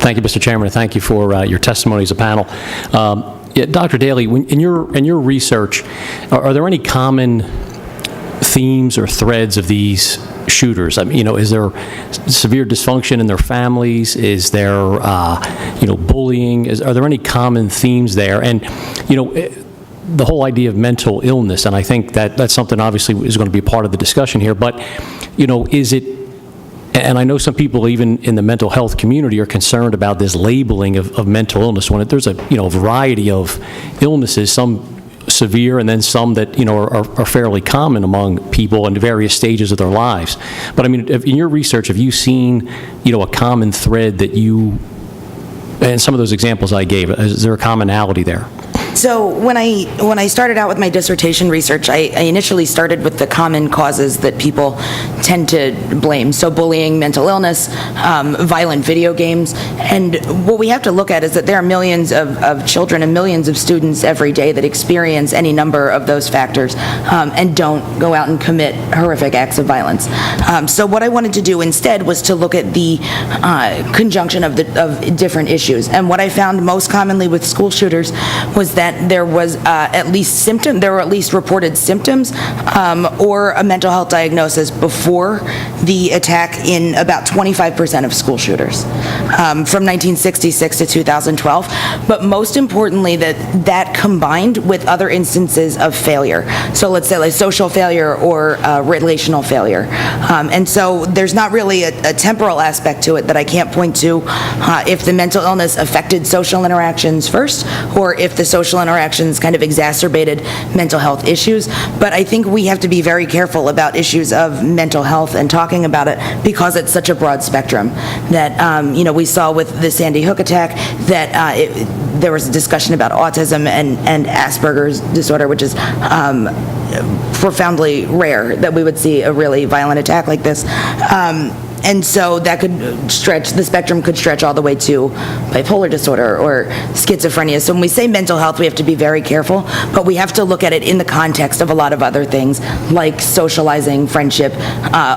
Thank you, Mr. Chairman, and thank you for your testimony as a panel. Yeah, Dr. Daly, in your research, are there any common themes or threads of these shooters? I mean, is there severe dysfunction in their families? Is there, bullying? Are there any common themes there? And, the whole idea of mental illness, and I think that's something obviously is going to be part of the discussion here, but, is it, and I know some people even in the mental health community are concerned about this labeling of mental illness when there's a, variety of illnesses, some severe and then some that, are fairly common among people in various stages of their lives. But I mean, in your research, have you seen, a common thread that and some of those examples I gave, is there a commonality there? So when I started out with my dissertation research, I initially started with the common causes that people tend to blame. So bullying, mental illness, violent video games. And what we have to look at is that there are millions of children and millions of students every day that experience any number of those factors and don't go out and commit horrific acts of violence. So what I wanted to do instead was to look at the conjunction of different issues. And what I found most commonly with school shooters was that there was there were at least reported symptoms or a mental health diagnosis before the attack in about 25% of school shooters from 1966 to 2012. But most importantly, that combined with other instances of failure. So let's say like social failure or relational failure. And so there's not really a temporal aspect to it that I can't point to if the mental illness affected social interactions first or if the social interactions kind of exacerbated mental health issues. But I think we have to be very careful about issues of mental health and talking about it because it's such a broad spectrum that, we saw with the Sandy Hook attack that there was a discussion about autism and Asperger's disorder, which is profoundly rare that we would see a really violent attack like this. And so that could stretch, the spectrum could stretch all the way to bipolar disorder or schizophrenia. So when we say mental health, we have to be very careful, but we have to look at it in the context of a lot of other things like socializing, friendship,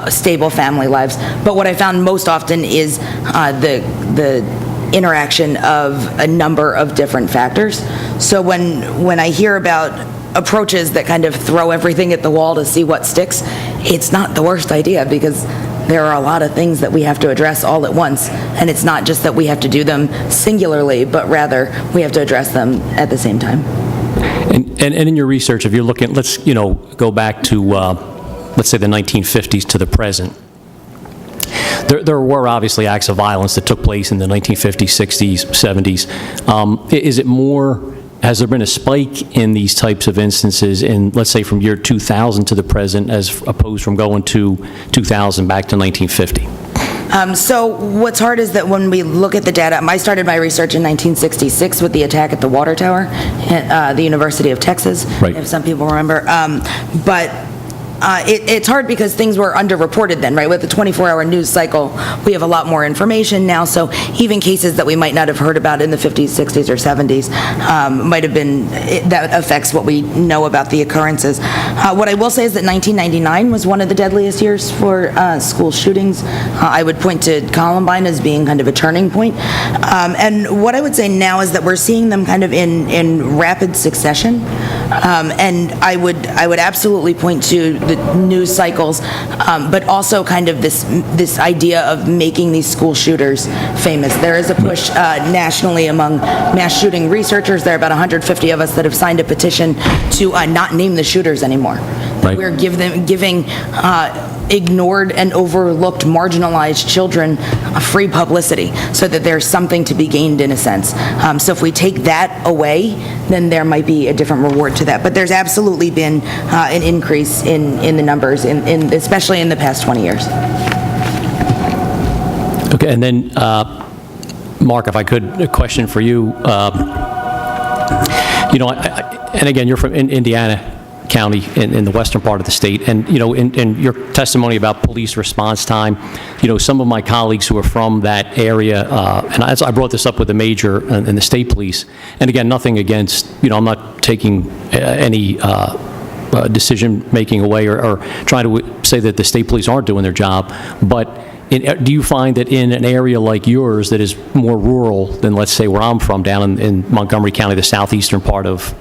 stable family lives. But what I found most often is the interaction of a number of different factors. So when I hear about approaches that kind of throw everything at the wall to see what sticks, it's not the worst idea because there are a lot of things that we have to address all at once, and it's not just that we have to do them singularly, but rather we have to address them at the same time. And in your research, if you're looking, let's go back to let's say the 1950s to the present. There were obviously acts of violence that took place in the 1950s, 60s, 70s. Is it more? Has there been a spike in these types of instances in, let's say, from year 2000 to the present, as opposed from going to 2000 back to 1950? So what's hard is that when we look at the data, I started my research in 1966 with the attack at the water tower at the University of Texas, right. If some people remember. But it's hard because things were underreported then, right? With the 24-hour news cycle, we have a lot more information now, so even cases that we might not have heard about in the 50s, 60s, or 70s might have been, that affects what we know about the occurrences. What I will say is that 1999 was one of the deadliest years for school shootings. I would point to Columbine as being kind of a turning point. And what I would say now is that we're seeing them kind of in rapid succession. And I would absolutely point to the news cycles, but also kind of this idea of making these school shooters famous. There is a push nationally among mass shooting researchers. There are about 150 of us that have signed a petition to not name the shooters anymore. Right. We're giving ignored and overlooked marginalized children free publicity so that there's something to be gained in a sense. So if we take that away, then there might be a different reward to that. But there's absolutely been an increase in the numbers, especially in the past 20 years. Okay, and then Mark, if I could, a question for you. And again, you're from Indiana County in the western part of the state, and in your testimony about police response time, some of my colleagues who are from that area, and I brought this up with the major in the state police, and again, nothing against, I'm not taking any decision making away or trying to say that the state police aren't doing their job, but do you find that in an area like yours that is more rural than, let's say, where I'm from, down in Montgomery County, the southeastern part of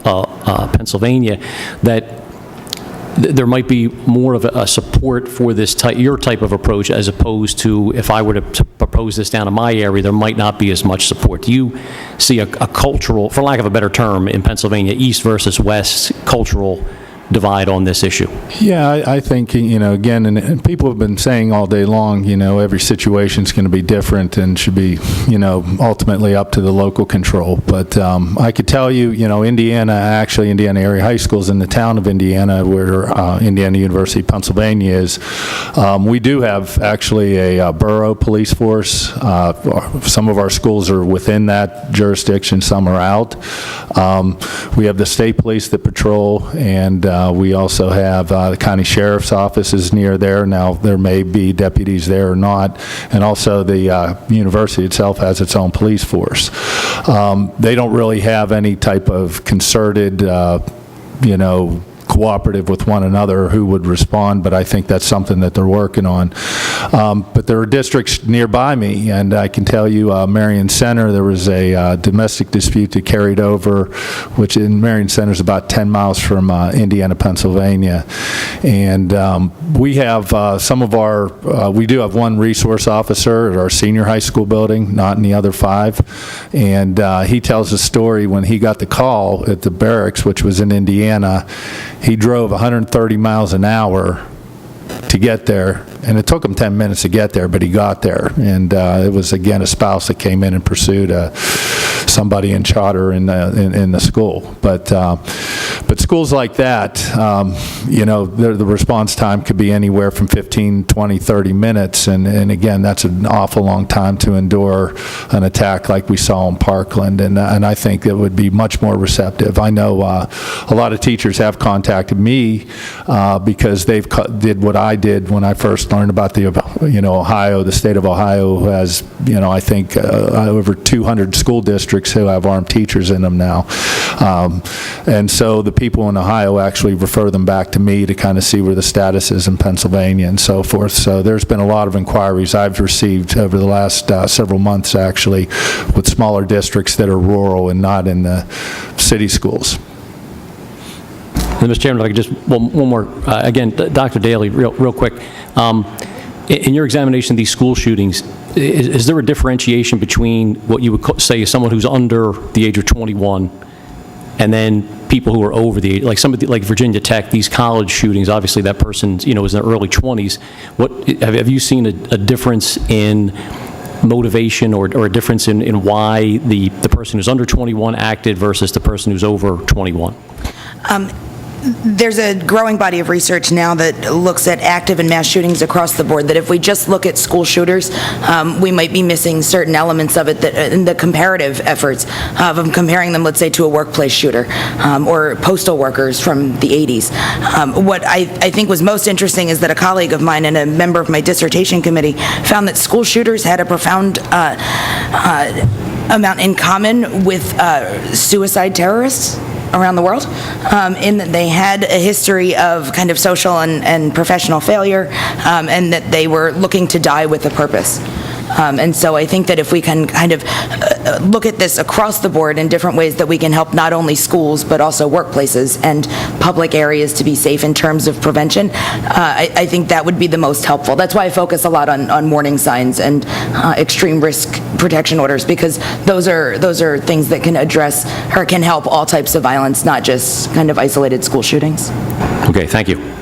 Pennsylvania, that there might be more of a support for your type of approach, as opposed to if I were to propose this down in my area, there might not be as much support? Do you see a cultural, for lack of a better term, in Pennsylvania, east versus west cultural divide on this issue? Yeah, I think, again, and people have been saying all day long, every situation's going to be different and should be, ultimately up to the local control. But I could tell you, Indiana Area High Schools in the town of Indiana, where Indiana University, Pennsylvania is, we do have actually a borough police force. Some of our schools are within that jurisdiction, some are out. We have the state police that patrol, and we also have the county sheriff's office is near there. Now, there may be deputies there or not. And also the university itself has its own police force. They don't really have any type of concerted, cooperative with one another who would respond, but I think that's something that they're working on. But there are districts nearby me, and I can tell you, Marion Center, there was a domestic dispute that carried over, which in Marion Center is about 10 miles from Indiana, Pennsylvania. And we have we do have one resource officer at our senior high school building, not in the other 5. And he tells a story when he got the call at the barracks, which was in Indiana. He drove 130 miles an hour to get there, and it took him 10 minutes to get there, but he got there. And it was, again, a spouse that came in and pursued somebody in charter in the school. But schools like that, the response time could be anywhere from 15, 20, 30 minutes. And again, that's an awful long time to endure an attack like we saw in Parkland. And I think it would be much more receptive. I know a lot of teachers have contacted me because they've did what I did when I first learned about the state of Ohio, who has, I think over 200 school districts who have armed teachers in them now. And so the people in Ohio actually refer them back to me to kind of see where the status is in Pennsylvania and so forth. So there's been a lot of inquiries I've received over the last several months, actually, with smaller districts that are rural and not in the city schools. And Mr. Chairman, if I could just, one more, again, Dr. Daly, real quick. In your examination of these school shootings, is there a differentiation between what you would say is someone who's under the age of 21 and then people who are over the age, like Virginia Tech, these college shootings, obviously that person, is in their early 20s. Have you seen a difference in motivation or a difference in why the person who's under 21 acted versus the person who's over 21? There's a growing body of research now that looks at active and mass shootings across the board, that if we just look at school shooters, we might be missing certain elements of it that in the comparative efforts of comparing them, let's say, to a workplace shooter or postal workers from the 80s. What I think was most interesting is that a colleague of mine and a member of my dissertation committee found that school shooters had a profound amount in common with suicide terrorists around the world, in that they had a history of kind of social and professional failure, and that they were looking to die with a purpose. And so I think that if we can kind of look at this across the board in different ways, that we can help not only schools but also workplaces and public areas to be safe in terms of prevention, I think that would be the most helpful. That's why I focus a lot on warning signs and extreme risk protection orders, because those are things that can address or can help all types of violence, not just kind of isolated school shootings. Okay, thank you.